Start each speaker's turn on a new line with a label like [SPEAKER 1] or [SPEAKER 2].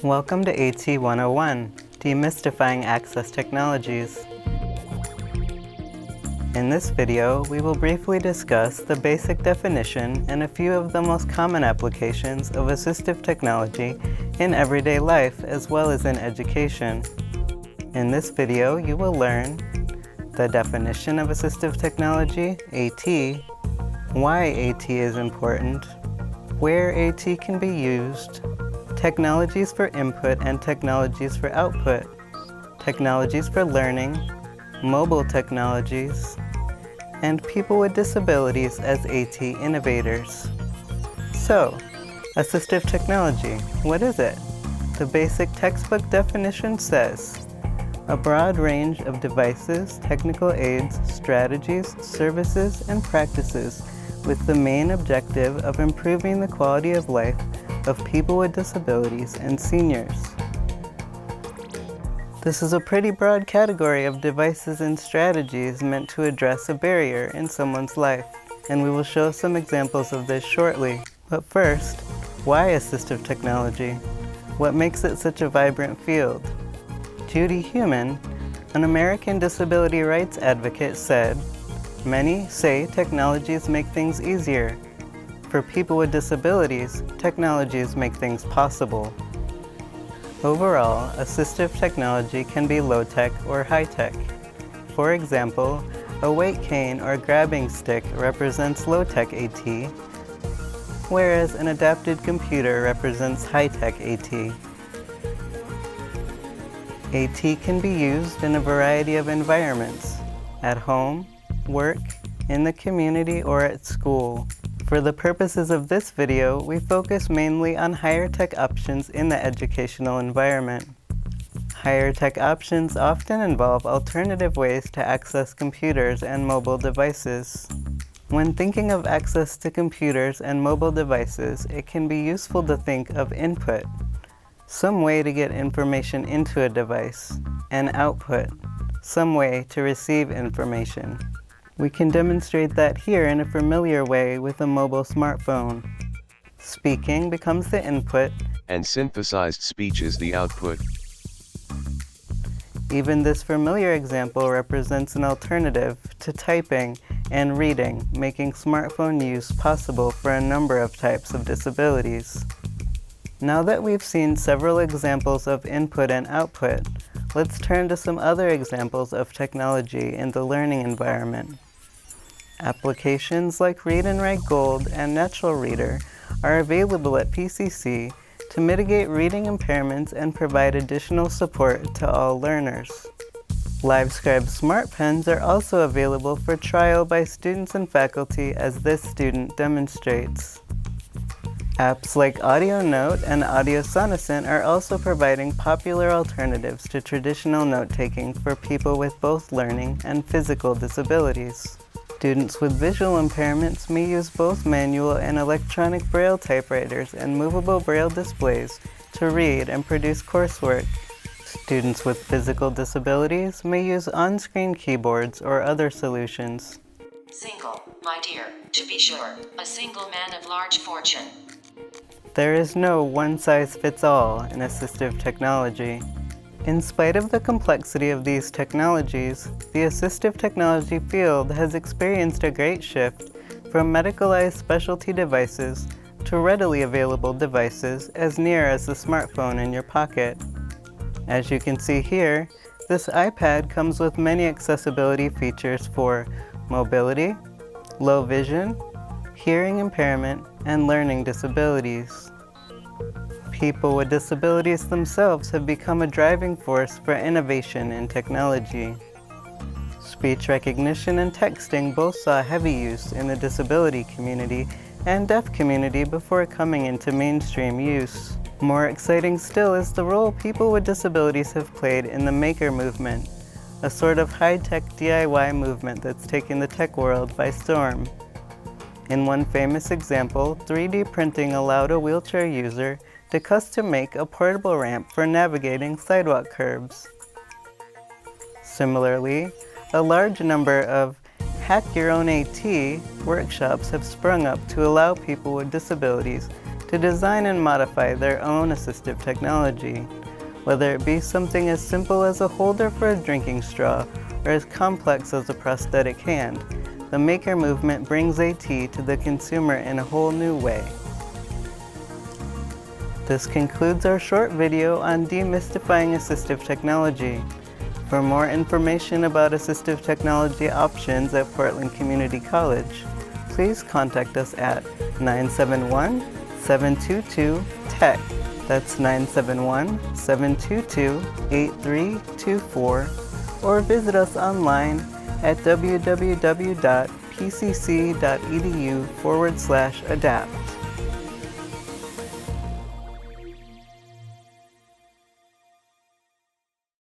[SPEAKER 1] Welcome to AT 101, Demystifying Access Technologies. In this video, we will briefly discuss the basic definition and a few of the most common applications of assistive technology in everyday life as well as in education. In this video, you will learn the definition of assistive technology, AT, why AT is important, where AT can be used, technologies for input and technologies for output, technologies for learning, mobile technologies, and people with disabilities as AT innovators. So, assistive technology, what is it? The basic textbook definition says, a broad range of devices, technical aids, strategies, services, and practices with the main objective of improving the quality of life of people with disabilities and seniors. This is a pretty broad category of devices and strategies meant to address a barrier in someone's life, and we will show some examples of this shortly. But first, why assistive technology? What makes it such a vibrant field? Judy Heumann, an American disability rights advocate, said, "Many say technologies make things easier. For people with disabilities, technologies make things possible." Overall, assistive technology can be low-tech or high-tech. For example, a weight cane or grabbing stick represents low-tech AT, whereas an adapted computer represents high-tech AT. AT can be used in a variety of environments, at home, work, in the community, or at school. For the purposes of this video, we focus mainly on higher tech options in the educational environment. Higher tech options often involve alternative ways to access computers and mobile devices. When thinking of access to computers and mobile devices, it can be useful to think of input, some way to get information into a device, and output, some way to receive information. We can demonstrate that here in a familiar way with a mobile smartphone. Speaking becomes the input,
[SPEAKER 2] and synthesized speech is the output.
[SPEAKER 1] Even this familiar example represents an alternative to typing and reading, making smartphone use possible for a number of types of disabilities. Now that we've seen several examples of input and output, let's turn to some other examples of technology in the learning environment. Applications like Read and Write Gold and Natural Reader are available at PCC to mitigate reading impairments and provide additional support to all learners. LiveScribe Smart Pens are also available for trial by students and faculty as this student demonstrates. Apps like AudioNote and AudioSonocent are also providing popular alternatives to traditional note-taking for people with both learning and physical disabilities. Students with visual impairments may use both manual and electronic braille typewriters and movable braille displays to read and produce coursework. Students with physical disabilities may use on-screen keyboards or other solutions.
[SPEAKER 3] Single, my dear, to be sure, a single man of large fortune.
[SPEAKER 1] There is no one-size-fits-all in assistive technology. In spite of the complexity of these technologies, the assistive technology field has experienced a great shift from medicalized specialty devices to readily available devices as near as the smartphone in your pocket. As you can see here, this iPad comes with many accessibility features for mobility, low vision, hearing impairment, and learning disabilities. People with disabilities themselves have become a driving force for innovation in technology. Speech recognition and texting both saw heavy use in the disability community and deaf community before coming into mainstream use. More exciting still is the role people with disabilities have played in the maker movement, a sort of high-tech DIY movement that's taken the tech world by storm. In one famous example, 3D printing allowed a wheelchair user to custom make a portable ramp for navigating sidewalk curbs. Similarly, a large number of Hack Your Own AT workshops have sprung up to allow people with disabilities to design and modify their own assistive technology, whether it be something as simple as a holder for a drinking straw or as complex as a prosthetic hand. The maker movement brings AT to the consumer in a whole new way. This concludes our short video on demystifying assistive technology. For more information about assistive technology options at Portland Community College, please contact us at 971-722-TECH. That's 971-722-8324, or visit us online at www.pcc.edu/adapt.